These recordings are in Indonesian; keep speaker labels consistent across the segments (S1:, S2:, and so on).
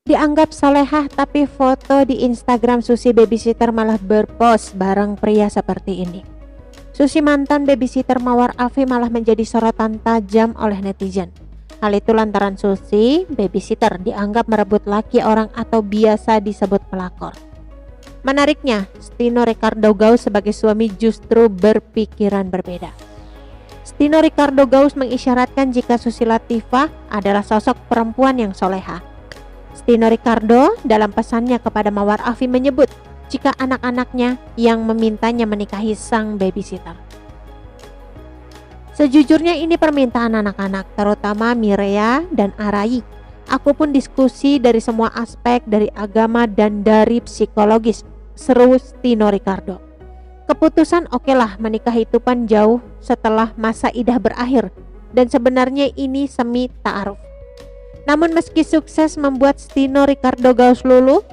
S1: Dianggap solehah, tapi foto di Instagram Susi babysitter malah berpose bareng pria seperti ini. Susi mantan babysitter Mawar Afi malah menjadi sorotan tajam oleh netizen. Hal itu lantaran Susi babysitter dianggap merebut laki orang atau biasa disebut pelakor. Menariknya, Stino Ricardo Gaus sebagai suami justru berpikiran berbeda. Stino Ricardo Gaus mengisyaratkan jika Susi Latifah adalah sosok perempuan yang soleha. Stino Ricardo dalam pesannya kepada Mawar Afi menyebut jika anak-anaknya yang memintanya menikahi sang babysitter. Sejujurnya ini permintaan anak-anak, terutama Mireya dan Arai. Aku pun diskusi dari semua aspek, dari agama dan dari psikologis, seru Stino Ricardo. Keputusan okelah menikah itu pan jauh setelah masa idah berakhir, dan sebenarnya ini semi ta'aruf. Namun meski sukses membuat Stino Ricardo Gaus luluh,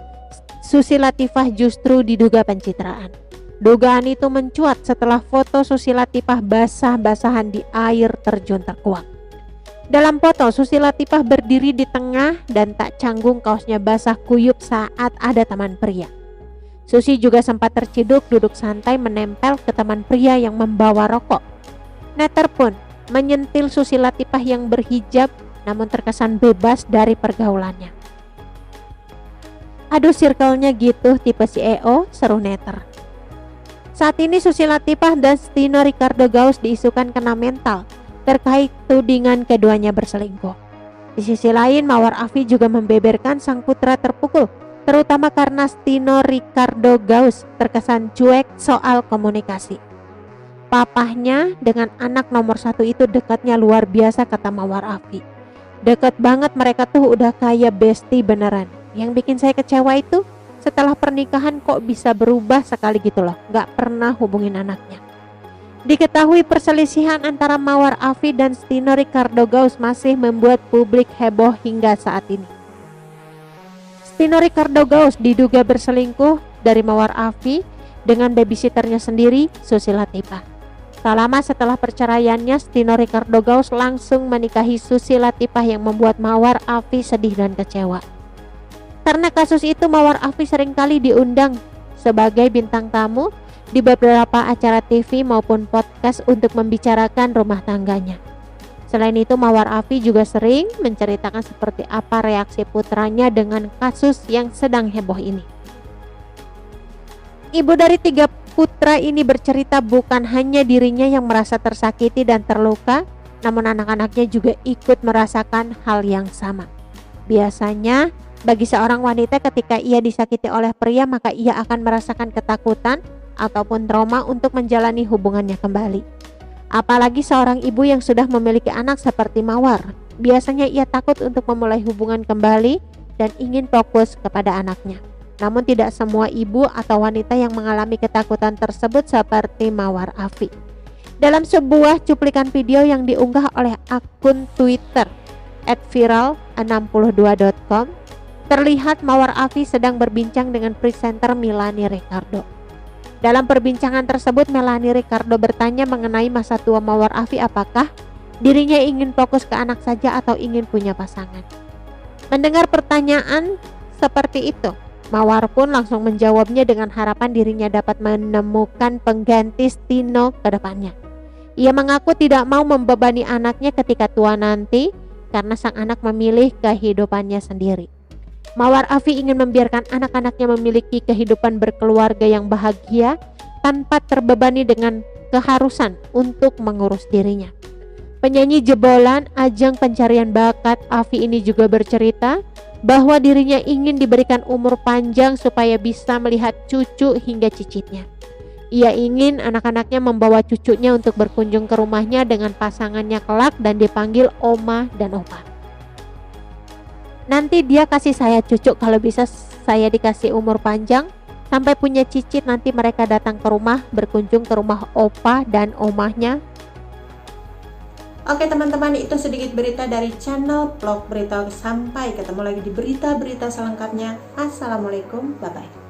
S1: Susi Latifah justru diduga pencitraan. Dugaan itu mencuat setelah foto Susi Latifah basah-basahan di air terjun terkuak. Dalam foto, Susi Latifah berdiri di tengah dan tak canggung kaosnya basah kuyup saat ada teman pria. Susi juga sempat terciduk duduk santai menempel ke teman pria yang membawa rokok. Netter pun menyentil Susi Latifah yang berhijab namun terkesan bebas dari pergaulannya. Aduh, circle-nya gitu tipe CEO, seru Netter. Saat ini Susi Latifah dan Stino Ricardo Gaus diisukan kena mental terkait tudingan keduanya berselingkuh. Di sisi lain, Mawar Afi juga membeberkan sang putra terpukul, terutama karena Stino Ricardo Gaus terkesan cuek soal komunikasi. Papahnya dengan anak nomor 1 itu dekatnya luar biasa, kata Mawar Afi. Deket banget, mereka tuh udah kayak bestie beneran. Yang bikin saya kecewa itu setelah pernikahan kok bisa berubah sekali gitu loh, gak pernah hubungin anaknya. Diketahui perselisihan antara Mawar Afi dan Stino Ricardo Gaus masih membuat publik heboh hingga saat ini. Stino Ricardo Gaus diduga berselingkuh dari Mawar Afi dengan babysitternya sendiri, Susi Latifah. Tak lama setelah perceraiannya, Stino Ricardo Gaus langsung menikahi Susi Latifah yang membuat Mawar Afi sedih dan kecewa. Karena kasus itu, Mawar Afi seringkali diundang sebagai bintang tamu di beberapa acara TV maupun podcast untuk membicarakan rumah tangganya. Selain itu, Mawar Afi juga sering menceritakan seperti apa reaksi putranya dengan kasus yang sedang heboh ini. Ibu dari 3 putra ini bercerita bukan hanya dirinya yang merasa tersakiti dan terluka, namun anak-anaknya juga ikut merasakan hal yang sama. Biasanya, bagi seorang wanita ketika ia disakiti oleh pria, maka ia akan merasakan ketakutan ataupun trauma untuk menjalani hubungannya kembali. Apalagi seorang ibu yang sudah memiliki anak seperti Mawar. Biasanya ia takut untuk memulai hubungan kembali dan ingin fokus kepada anaknya. Namun tidak semua ibu atau wanita yang mengalami ketakutan tersebut seperti Mawar Afi. Dalam sebuah cuplikan video yang diunggah oleh akun Twitter @viral62.com, terlihat Mawar Afi sedang berbincang dengan presenter Melanie Ricardo. Dalam perbincangan tersebut, Melanie Ricardo bertanya mengenai masa tua Mawar Afi, apakah dirinya ingin fokus ke anak saja atau ingin punya pasangan. Mendengar pertanyaan seperti itu, Mawar pun langsung menjawabnya dengan harapan dirinya dapat menemukan pengganti Stino ke depannya. Ia mengaku tidak mau membebani anaknya ketika tua nanti karena sang anak memilih kehidupannya sendiri. Mawar Afi ingin membiarkan anak-anaknya memiliki kehidupan berkeluarga yang bahagia tanpa terbebani dengan keharusan untuk mengurus dirinya. Penyanyi jebolan ajang pencarian bakat Afi ini juga bercerita bahwa dirinya ingin diberikan umur panjang supaya bisa melihat cucu hingga cicitnya. Ia ingin anak-anaknya membawa cucunya untuk berkunjung ke rumahnya dengan pasangannya kelak dan dipanggil Oma dan Opa. Nanti dia kasih saya cucu, kalau bisa saya dikasih umur panjang sampai punya cicit, nanti mereka datang ke rumah, berkunjung ke rumah Opa dan Omahnya. Oke teman-teman, itu sedikit berita dari channel Vlog Berita. Sampai ketemu lagi di berita-berita selengkapnya. Assalamualaikum, bye-bye.